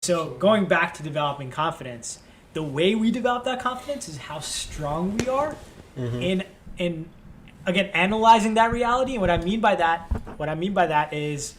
So going back to developing confidence, the way we develop that confidence is how strong we are in again analyzing that reality. And what I mean by that is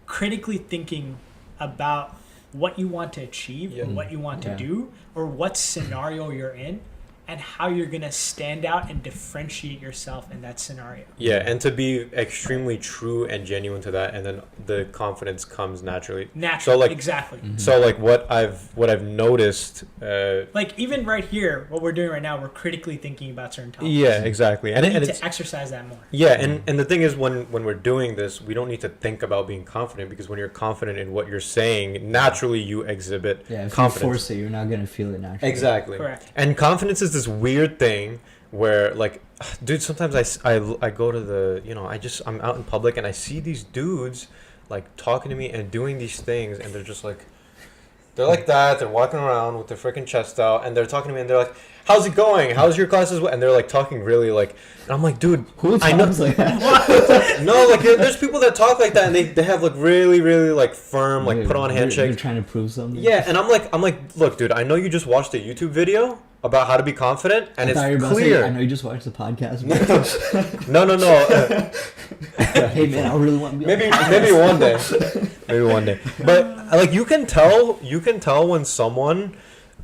critically thinking about what you want to achieve or what you want to do or what scenario you're in and how you're going to stand out and differentiate yourself in that scenario. Yeah, and to be extremely true and genuine to that, and then the confidence comes naturally. Naturally, so like, exactly. So like what I've noticed, like even right here, what we're doing right now, we're critically thinking about certain topics. Yeah, exactly. And we need it's to exercise that more. Yeah, and the thing is, when we're doing this, we don't need to think about being confident, because when you're confident in what you're saying, naturally you exhibit if confidence. you force it, you're not gonna feel it naturally. Exactly. Correct. And confidence is this weird thing where, like, dude, sometimes I go to the, I'm out in public and I see these dudes like talking to me and doing these things, and they're just like, they're like that. They're walking around with their freaking chest out, and they're talking to me, and they're like, "How's it going? How's your classes?" And they're like talking really like, and I'm like, dude, who talks like that? No, like there's people that talk like that, and they have like really really like firm, like put on handshake. You're trying to prove something. Yeah, and I'm like, look, dude, I know you just watched a YouTube video about how to be confident, and it's clear. I know you just watched the podcast. No. Hey man, I really want to be maybe one day. Maybe one day. But like you can tell when someone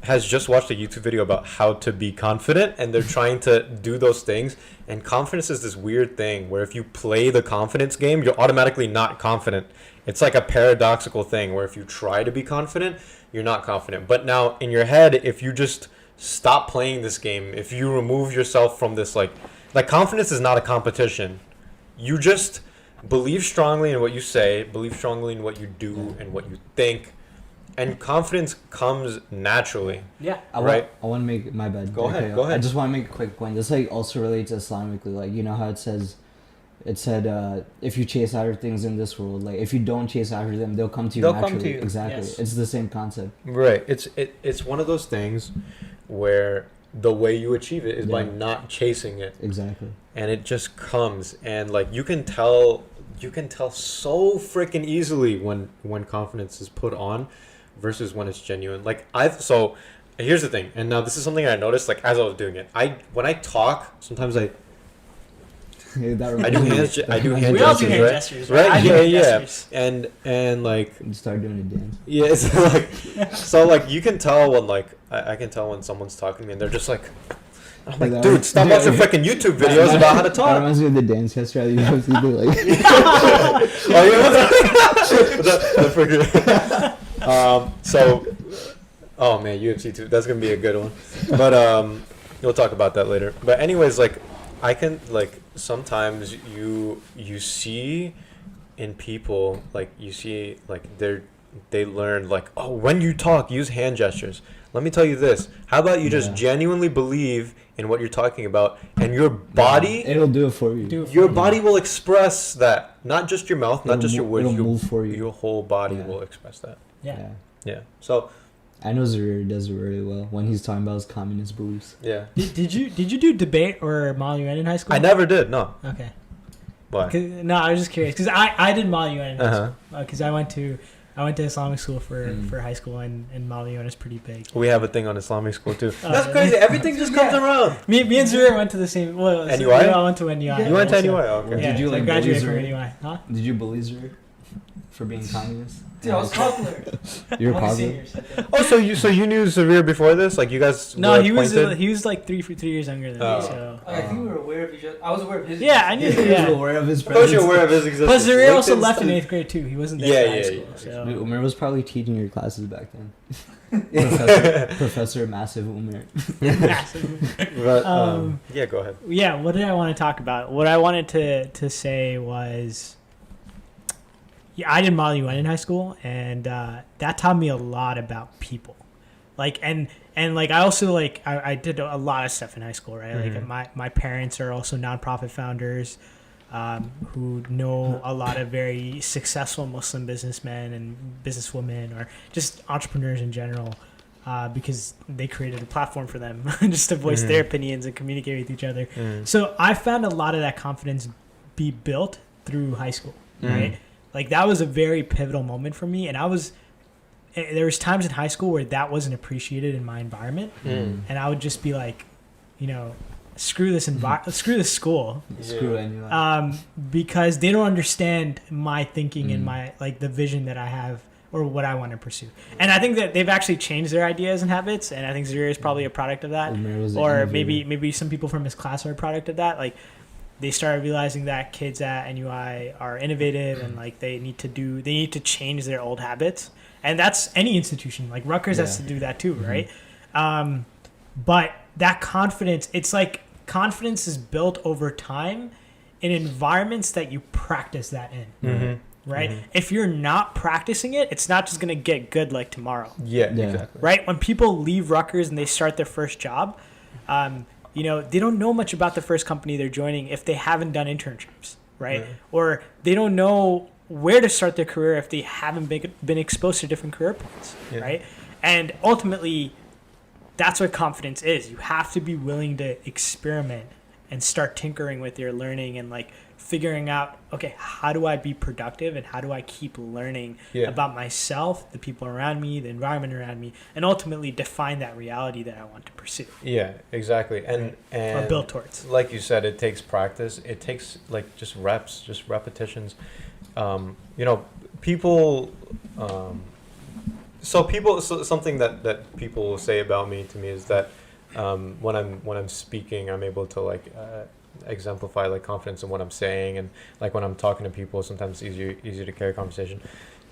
has just watched a YouTube video about how to be confident and they're trying to do those things. And confidence is this weird thing where if you play the confidence game, you're automatically not confident. It's like a paradoxical thing where if you try to be confident, you're not confident. But now in your head, if you just stop playing this game, if you remove yourself from this, like confidence is not a competition. You just believe strongly in what you say, believe strongly in what you do and what you think, and confidence comes naturally. Yeah. I want to make my bad. Go ahead. I just want to make a quick point. This like also relates Islamically. Like, you know how it said if you chase after things in this world, like if you don't chase after them, they'll come to you naturally. Come to you. Exactly. Yes. It's the same concept. Right. It's one of those things where the way you achieve it is by not chasing it. Exactly. And it just comes, and like you can tell so freaking easily when confidence is put on versus when it's genuine. Like so here's the thing, and now this is something I noticed like as I was doing it. When I talk, sometimes I do hand we all do hand right? gestures, right? I do hand gestures. And like You start doing a dance. yeah, it's like so like you can tell when like I can tell when someone's talking to me and they're just like, I'm like, dude, stop watching freaking YouTube videos about how to That talk. reminds me of the dance yesterday. You have to do like. Oh yeah, the freaking. So, oh man, UFC 2. That's gonna be a good one. But we'll talk about that later. But anyways, like I can like sometimes you see in people like you see like they learn like, oh, when you talk, use hand gestures. Let me tell you this. How about you just genuinely believe in what you're talking about, and your body... It'll do it for you. Your body will express that. Not just your mouth, not just your words. It'll move for you. Your whole body will express that. Yeah. So... I know Zarir does it really well when he's talking about his communist beliefs. Yeah. Did you do debate or Model UN in high school? I never did, no. Okay. Why? No, I was just curious because I did Model UN in high school because I went to Islamic school for high school, and Model UN is pretty big. We have a thing on Islamic school too. That's crazy. Everything just comes around. Me and Zarir went to the same. Well, NUI? I went to NUI. You went to NUI? Okay. Yeah, Did you so I like graduated bully from Zarir? NUI? Huh? Did you bully Zarir for being communist? Dude, I was popular. You're All my popular. seniors. Oh, so you knew Zavir before this? Like you guys? No, were he acquainted? was like 3 years younger than me. So I think we were aware of each other. I was aware of his. yeah, I knew. He was Yeah. aware of his Of course, you're presence. aware of his existence. Plus, Zarir also LinkedIn left in stuff. 8th grade too. He wasn't there in high school. So. Dude, Umar was probably teaching your classes back then. Professor Massive Umar. But, yeah, go ahead. Yeah, what did I want to talk about? What I wanted to say was, yeah, I did Model UN in high school, and that taught me a lot about people. Like, and like I also like I did a lot of stuff in high school, right? Mm-hmm. Like my parents are also nonprofit founders, who know a lot of very successful Muslim businessmen and businesswomen, or just entrepreneurs in general. Because they created a platform for them just to voice their opinions and communicate with each other. So I found a lot of that confidence be built through high school, right? Like that was a very pivotal moment for me, and I was there was times in high school where that wasn't appreciated in my environment, and I would just be like, you know, screw this screw this school, Screw anyone. because they don't understand my thinking and my like the vision that I have or what I want to pursue. And I think that they've actually changed their ideas and habits, and I think Zuri is probably a product of that, Umair was the or interviewer. maybe some people from his class are a product of that. Like they started realizing that kids at NUI are innovative and like they need to change their old habits, and that's any institution. Like Rutgers has to do that too, right? But that confidence, it's like confidence is built over time in environments that you practice that in. Right? If you're not practicing it, it's not just going to get good like tomorrow. Yeah. Exactly. Right? When people leave Rutgers and they start their first job, you know, they don't know much about the first company they're joining if they haven't done internships, right? Or they don't know where to start their career if they haven't been exposed to different career paths, right? And ultimately, that's what confidence is. You have to be willing to experiment and start tinkering with your learning and like figuring out, okay, how do I be productive and how do I keep learning about myself, the people around me, the environment around me, and ultimately define that reality that I want to pursue. Yeah, exactly. And Or build towards. like you said, it takes practice. It takes like just reps, just repetitions. You know, people. So something that people say about me to me is that when I'm speaking, I'm able to like exemplify like confidence in what I'm saying, and like when I'm talking to people, sometimes it's easier to carry a conversation.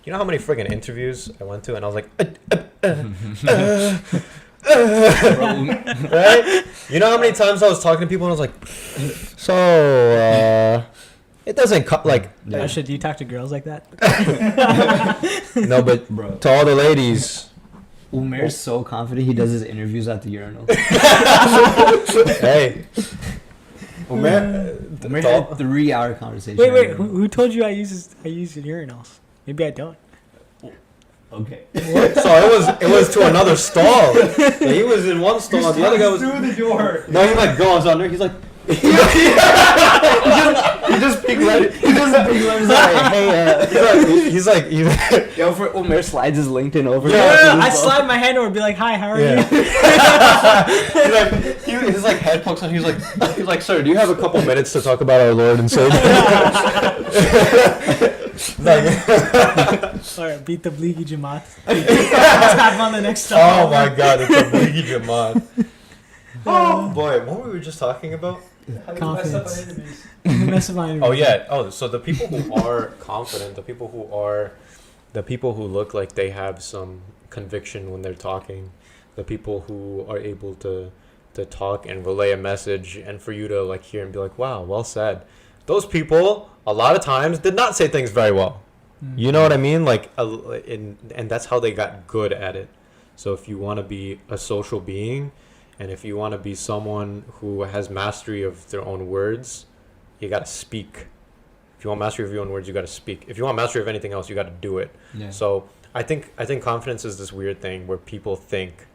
You know how many friggin' interviews I went to, and I was like, right? You know how many times I was talking to people, and I was like, so it doesn't like. Yeah. Asha, do you talk to girls like that? No, but Bro. to all the ladies, Umair's so confident he does his interviews at the urinal. hey. Umair, Umair had a 3-hour conversation. Wait, at the who, urinal. who told you I use urinals? Maybe I don't. Okay. So it was to another stall. So he was in one stall. The other guy was through the door. no. He like goes under. He's like he just peeked right. He doesn't big letters like, hey, He's like yo, for Umair slides his LinkedIn over. No, I slide my hand over and be like, hi, how are you? his like head pokes on. He's like, sir, do you have a couple minutes to talk about our Lord and Savior? Alright, beat the Bleaky Jamaat. Tap on the next stall. Oh my God, it's a Bleaky Jamaat. Oh boy, what were we just talking about? How do you mess up on Confidence. interviews? Mess of my Oh yeah. Oh, so the people who are confident, the people who look like they have some conviction when they're talking, the people who are able to talk and relay a message, and for you to like hear and be like, wow, well said. Those people a lot of times did not say things very well. You know what I mean? Like, and that's how they got good at it. So if you want to be a social being, and if you want to be someone who has mastery of their own words, you got to speak. If you want mastery of your own words, you got to speak. If you want mastery of anything else, you got to do it. Yeah. So I think confidence is this weird thing where people think,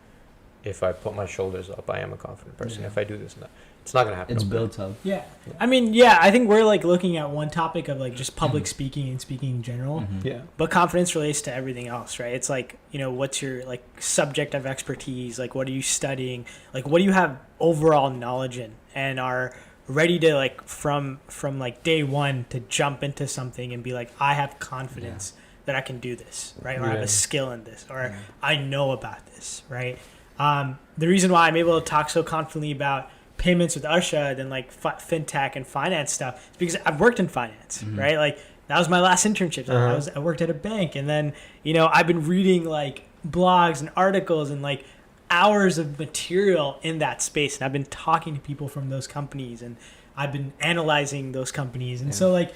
if I put my shoulders up, I am a confident person. Yeah. If I do this and that, it's not gonna happen. It's overnight. built up. Yeah. I mean, yeah, I think we're like looking at one topic of like just public speaking and speaking in general. Yeah. But confidence relates to everything else, right? It's like, you know, what's your like subject of expertise? Like, what are you studying? Like, what do you have overall knowledge in and are ready to like from like day one to jump into something and be like, I have confidence that I can do this, right? Or I have Yeah. a skill in this, or I know about this, right? The reason why I'm able to talk so confidently about payments with Usha than like fintech and finance stuff is because I've worked in finance, right? Like that was my last internship. I worked at a bank, and then you know I've been reading like blogs and articles and like hours of material in that space, and I've been talking to people from those companies, and I've been analyzing those companies, and so like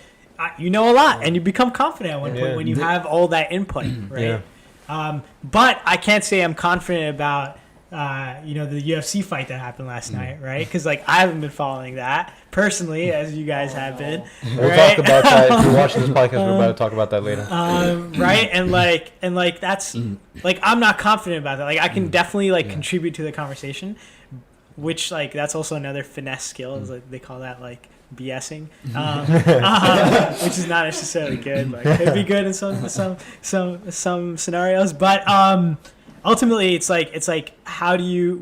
you know a lot, and you become confident at one point when you have all that input, right? But I can't say I'm confident about you know, the UFC fight that happened last night, right? Because like I haven't been following that personally, as you guys have been. We'll right? talk about that. If you're watching this podcast, we're about to talk about that later. Right? And like that's like I'm not confident about that. Like I can definitely like contribute to the conversation, which like that's also another finesse skill. Is like they call that like BSing, which is not necessarily good, but could be good in some scenarios. But ultimately, it's like how do you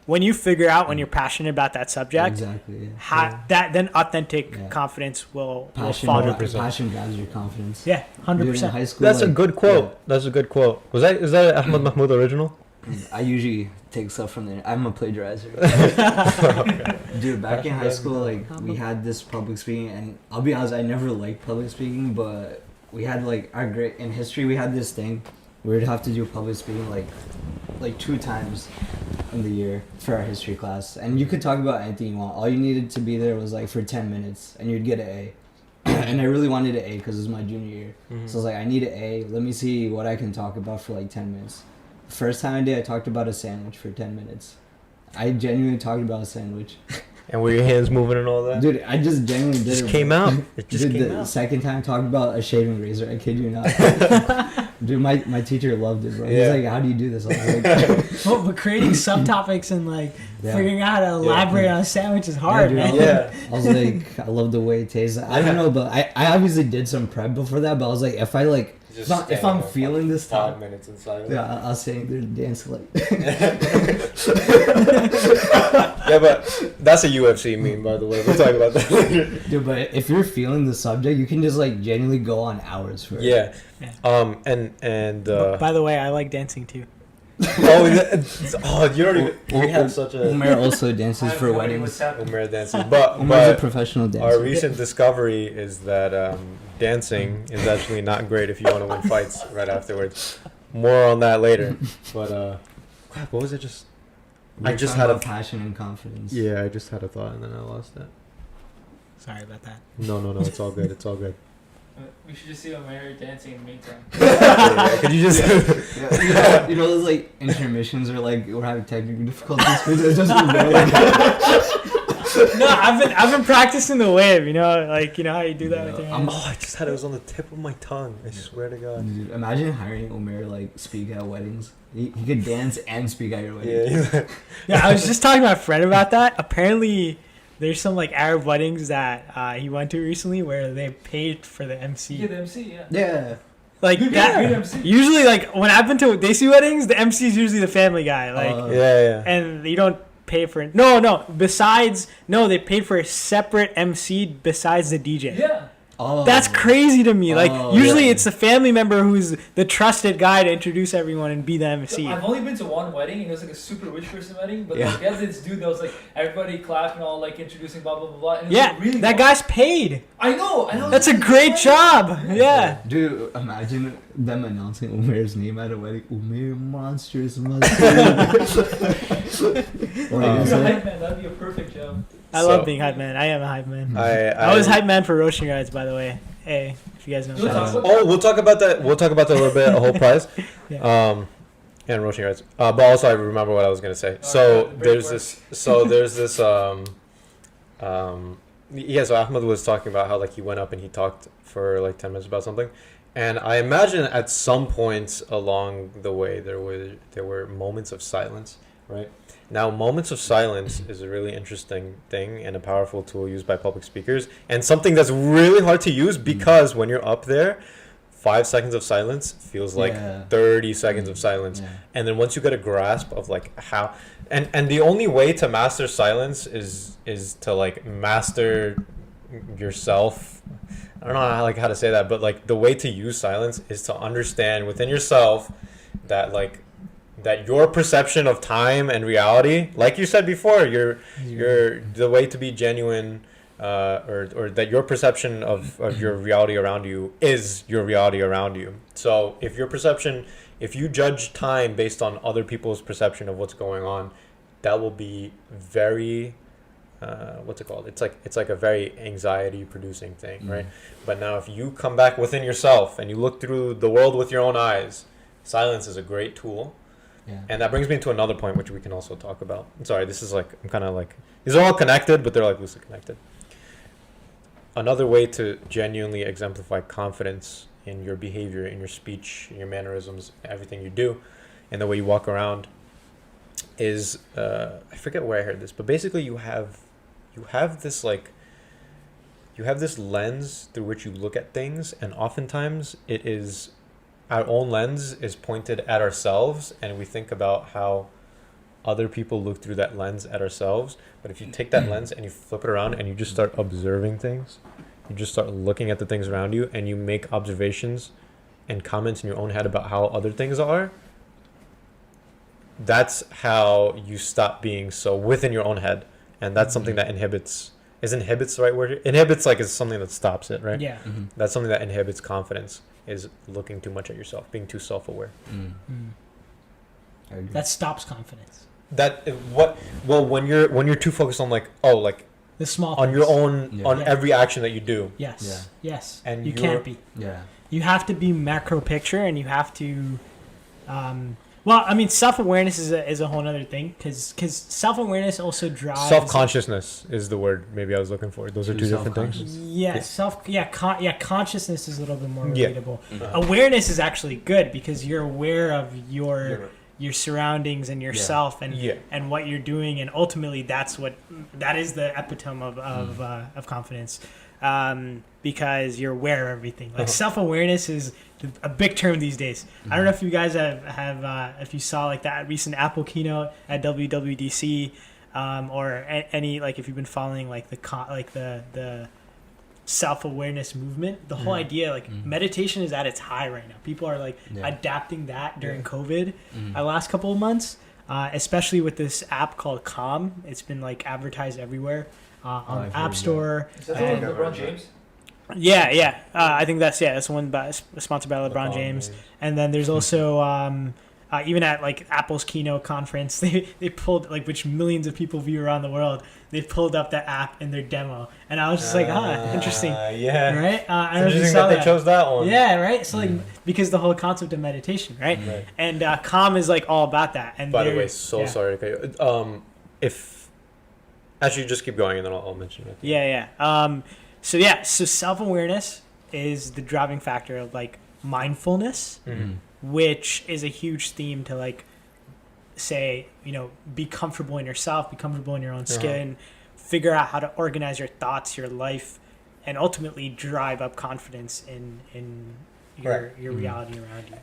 when you figure out when you're passionate about that subject, Exactly. Yeah. that then authentic Yeah. confidence will Passion, follow. 100%. passion drives your confidence. Yeah, Dude, in 100%. high school, That's a like, good quote. That's a good quote. Is that Ahmad Mahmoud original? I usually take stuff from there. I'm a plagiarizer. Dude, back in high school, like we had this public speaking, and I'll be honest, I never liked public speaking, but we had like our grade in history. We had this thing we would have to do public speaking like 2 times in the year for our history class, and you could talk about anything you want. All you needed to be there was like for 10 minutes, and you'd get an A. And I really wanted an A because it was my junior year. So I was like, I need an A. Let me see what I can talk about for like 10 minutes. First time I did, I talked about a sandwich for 10 minutes. I genuinely talked about a sandwich. And were your hands moving and all that? Dude, I just genuinely did Just it. came out. It just Dude, came the out. second time I talked about a shaving razor. I kid you not. Dude, my teacher loved it, bro. He's Yeah. like, how do you do this? I was like, Well, but creating subtopics and like Yeah. figuring out how to elaborate on a sandwich is hard, dude, man. Yeah. I was like, I love the way it tastes. I don't know, but I obviously did some prep before that, but I was like, if I like, if I'm feeling this time, minutes inside. yeah, I'll sitting there dancing like. Yeah, but that's a UFC meme, by the way. We'll talk about that later. Dude, but if you're feeling the subject, you can just like genuinely go on hours for it. Yeah. Yeah. And By the way, I like dancing too. you don't even. We have such a Umair also dances I have for no idea weddings. what's happening. Umar dances, but Umair's a but professional dancer. our recent discovery is that dancing is actually not great if you want to win fights right afterwards. More on that later. But crap, what was it? Just I We're just talking had a about passion and confidence. I just had a thought and then I lost it. Sorry about that. No, it's all good. It's all good. We should just see Mary dancing in the meantime. Could you just? Yeah. You know those like intermissions are like we're having technical difficulties. It's just like, No, I've been practicing the wave. You know, like you know how you do that with your hands. I just had it was on the tip of my tongue. I swear to God. dude, imagine hiring Umair like speak at weddings. He could dance and speak at your wedding. Yeah. Yeah, I was just talking to my friend about that. Apparently, there's some like Arab weddings that he went to recently where they paid for the MC. Yeah, the MC, yeah. Yeah. Like Good that. MC. Usually, like when I've been to Desi weddings, the MC is usually the family guy. Like, Yeah. and you don't pay for it. No. Besides, no, they paid for a separate MC besides the DJ. Yeah. Oh. That's crazy to me. Like Oh, usually yeah. it's the family member who's the trusted guy to introduce everyone and be the MC. I've only been to one wedding, and it was like a super rich person wedding, but Yeah. like, they had this dude that was like, everybody clapped and all, like, introducing blah, blah, blah, blah. And it was, Yeah, like, really that long. guy's paid. I know. That's a great job. Yeah. Dude, imagine them announcing Umair's name at a wedding. Umair monstrous mustard. What are you If gonna you're a say? hype man, that'd be a perfect job. I So- love being hype man. I am a hype man. I I was hype man for roasting rides, by the way. Hey, if you guys know. Do we that. talk about Oh, we'll talk about that. We'll talk about that a little bit. A whole prize. Yeah. And roasting rights. But also, I remember what I was gonna say. So Alright, there's break this. So there's this. Yeah. So Ahmed was talking about how like he went up and he talked for like 10 minutes about something, and I imagine at some points along the way there were moments of silence, right? Now, moments of silence is a really interesting thing and a powerful tool used by public speakers, and something that's really hard to use because when you're up there, 5 seconds of silence feels like Yeah. 30 seconds of silence. Yeah. And then once you get a grasp of like how, and the only way to master silence is to like master yourself. I don't know how to say that, but like the way to use silence is to understand within yourself that like that your perception of time and reality, like you said before, your the way to be genuine, or that your perception of your reality around you is your reality around you. So if you judge time based on other people's perception of what's going on, that will be very what's it called? It's like a very anxiety producing thing, right? But now if you come back within yourself and you look through the world with your own eyes, silence is a great tool. Yeah. And that brings me to another point which we can also talk about. I'm sorry, this is like I'm kind of like these are all connected, but they're like loosely connected. Another way to genuinely exemplify confidence in your behavior, in your speech, in your mannerisms, everything you do, and the way you walk around is I forget where I heard this, but basically you have this like you have this lens through which you look at things, and oftentimes it is our own lens is pointed at ourselves, and we think about how other people look through that lens at ourselves. But if you take that lens and you flip it around and you just start observing things, you just start looking at the things around you, and you make observations and comments in your own head about how other things are, that's how you stop being so within your own head. And that's something that inhibits the right word? Inhibits like is something that stops it, right? Yeah. Mm-hmm. That's something that inhibits confidence, is looking too much at yourself, being too self-aware. Mm. I agree. That stops confidence. When you're too focused on like The small on your things. own Yeah. on Yeah. every action that you do. Yes. Yes. And you you're- can't be. Yeah. You have to be macro picture, and you have to. Well, I mean, self-awareness is a whole other thing, because self-awareness also drives. Self-consciousness is the word maybe I was looking for. Those are two different things. Self-conscious. Yeah, consciousness is a little bit more Yeah. relatable. Mhm. Awareness is actually good because you're aware of your surroundings and yourself and Yeah. and what you're doing, and ultimately that is the epitome of confidence, because you're aware of everything. Like self-awareness is a big term these days. I don't know if you guys have if you saw like that recent Apple keynote at WWDC, or any, like if you've been following like the self-awareness movement. The whole idea, like meditation is at its high right now. People are like adapting that during COVID, last couple of months, especially with this app called Calm. It's been like advertised everywhere, on I've the heard App that. Store. Is that the one And- with LeBron James? Yeah. I think that's the one sponsored by LeBron James. And then there's also even at like Apple's keynote conference, they pulled, like, which millions of people view around the world, they pulled up the app in their demo, and I was just like, interesting, Yeah. right? I don't know if you Interesting saw that they chose that one. Yeah, right. So like because the whole concept of meditation, right? Right. And Calm is like all about that. And By the they're- way, so yeah. sorry to cut you. If actually just keep going and then I'll mention it. Yeah. So self-awareness is the driving factor of like mindfulness, Mm-hmm. which is a huge theme to like say, be comfortable in yourself, be comfortable in your own skin, figure out how to organize your thoughts, your life, and ultimately drive up confidence in your reality around you.